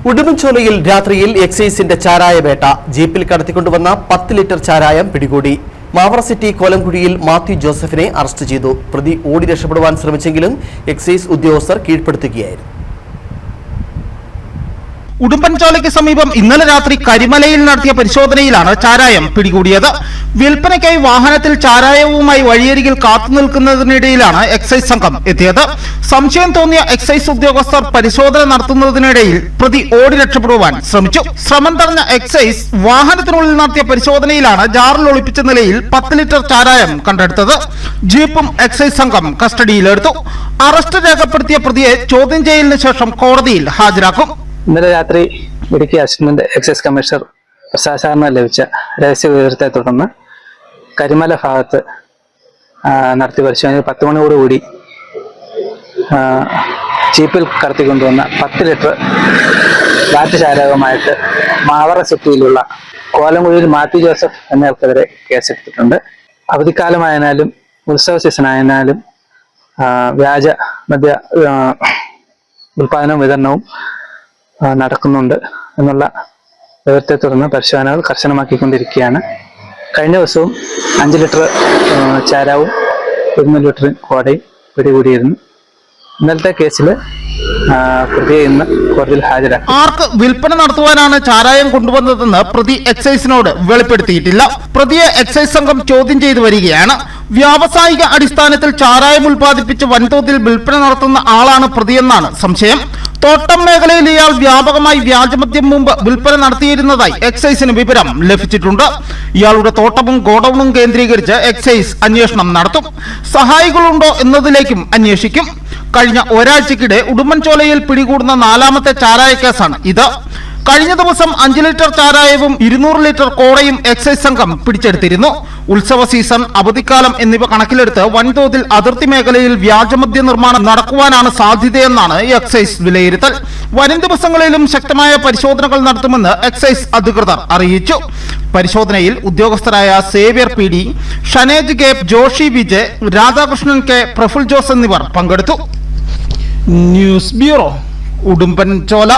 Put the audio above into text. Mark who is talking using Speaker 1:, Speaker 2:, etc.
Speaker 1: ഉടുമ്പൻചോലയിൽ രാത്രിയിൽ എക്സൈസിന്റെ ചാരായവേട്ട. ജീപ്പിൽ കടത്തിക്കൊണ്ടുവന്ന 10 ലിറ്റർ ചാരായം പിടികൂടി. മാവറ സിറ്റി കോലംകുഴിയിൽ മാത്യു ജോസഫിനെ അറസ്റ്റ് ചെയ്തു. പ്രതി ഓടി രക്ഷപ്പെടുവാൻ ശ്രമിച്ചെങ്കിലും എക്സൈസ് ഉദ്യോഗസ്ഥർ കീഴ്പ്പെടുത്തുകയായിരുന്നു.
Speaker 2: ഉടുമ്പൻചോലയ്ക്ക് സമീപം ഇന്നലെ രാത്രി കരിമലയിൽ നടത്തിയ പരിശോധനയിലാണ് ചാരായം പിടികൂടിയത്. വിൽപ്പനയ്ക്കായി വാഹനത്തിൽ ചാരായവുമായി വഴിയരികിൽ കാത്തുനിൽക്കുന്നതിനിടയിലാണ് എക്സൈസ് സംഘം എത്തിയത്. സംശയം തോന്നിയ എക്സൈസ് ഉദ്യോഗസ്ഥർ പരിശോധന നടത്തുന്നതിനിടയിൽ പ്രതി ഓടി രക്ഷപ്പെടുവാൻ ശ്രമിച്ചു. ശ്രമം തടഞ്ഞ എക്സൈസ് വാഹനത്തിനുള്ളിൽ നടത്തിയ പരിശോധനയിലാണ് ജാറിൽ ഒളിപ്പിച്ച നിലയിൽ 10 ലിറ്റർ ചാരായം കണ്ടെടുത്തത്. ജീപ്പും എക്സൈസ് സംഘം കസ്റ്റഡിയിലെടുത്തു. അറസ്റ്റ് രേഖപ്പെടുത്തിയ പ്രതിയെ ചോദ്യം ചെയ്യലിന് ശേഷം കോടതിയിൽ ഹാജരാക്കും.
Speaker 3: ഇന്നലെ രാത്രി Idukki assistant excise commissioner Prasad സാറിന് ലഭിച്ച രഹസ്യ വിവരത്തെ തുടർന്ന് കരിമല ഭാഗത്ത് നടത്തിയ പരിശോധനയിൽ 10 മണിയോടുകൂടി ജീപ്പിൽ കടത്തിക്കൊണ്ടുവന്ന 10 ലിറ്റർ ബാറ്റ് ചാരകമായിട്ട് മാവറ സിറ്റിയിലുള്ള കോലംകുഴിയിൽ മാത്യു ജോസഫ് എന്നയാൾക്കെതിരെ കേസെടുത്തിട്ടുണ്ട്. അവധിക്കാലമായതിനാലും ഉത്സവ സീസൺ ആയതിനാലും വ്യാജ മദ്യ ഉൽപാദനവും വിതരണവും നടക്കുന്നുണ്ട് എന്നുള്ള വിവരത്തെ തുടർന്ന് പരിശോധനകൾ കർശനമാക്കിക്കൊണ്ടിരിക്കുകയാണ്. കഴിഞ്ഞ ദിവസവും 5 ലിറ്റർ ചാരാവും 1 ലിറ്റർ കോടയും പിടികൂടിയിരുന്നു. ഇന്നലത്തെ കേസിൽ പ്രതിയെ ഇന്ന് കോടതിയിൽ ഹാജരാക്കി.
Speaker 2: ആർക്ക് വിൽപ്പന നടത്തുവാനാണ് ചാരായം കൊണ്ടുവന്നതെന്ന് പ്രതി എക്സൈസിനോട് വെളിപ്പെടുത്തിയിട്ടില്ല. പ്രതിയെ എക്സൈസ് സംഘം ചോദ്യം ചെയ്തു വരികയാണ്. വ്യാവസായിക അടിസ്ഥാനത്തിൽ ചാരായം ഉൽപ്പാദിപ്പിച്ച് വൻതോതിൽ വിൽപ്പന നടത്തുന്ന ആളാണ് പ്രതിയെന്നാണ് സംശയം. തോട്ടം മേഖലയിൽ ഇയാൾ വ്യാപകമായി വ്യാജമദ്യം മുമ്പ് വിൽപ്പന നടത്തിയിരുന്നതായി എക്സൈസിന് വിവരം ലഭിച്ചിട്ടുണ്ട്. ഇയാളുടെ തോട്ടവും ഗോഡൌണും കേന്ദ്രീകരിച്ച് എക്സൈസ് അന്വേഷണം നടത്തും. സഹായികളുണ്ടോ എന്നതിലേക്കും അന്വേഷിക്കും. കഴിഞ്ഞ ഒരാഴ്ചക്കിടെ ഉടുമ്പൻചോലയിൽ പിടികൂടുന്ന 4ാമത്തെ ചാരായ കേസാണ് ഇത്. കഴിഞ്ഞ ദിവസം 5 ലിറ്റർ ചാരായവും 200 ലിറ്റർ കോടയും എക്സൈസ് സംഘം പിടിച്ചെടുത്തിരുന്നു. ഉത്സവ സീസൺ, അവധിക്കാലം എന്നിവ കണക്കിലെടുത്ത് വൻതോതിൽ അതിർത്തി മേഖലയിൽ വ്യാജമദ്യ നിർമ്മാണം നടക്കുവാനാണ് സാധ്യതയെന്നാണ് എക്സൈസ് വിലയിരുത്തൽ. വരും ദിവസങ്ങളിലും ശക്തമായ പരിശോധനകൾ നടത്തുമെന്ന് എക്സൈസ് അധികൃതർ അറിയിച്ചു. പരിശോധനയിൽ ഉദ്യോഗസ്ഥരായ Xavier PD, Shanej K, Joshi Vijay, Radhakrishnan K, Praful Jose എന്നിവർ പങ്കെടുത്തു. News bureau, Udumbanchola.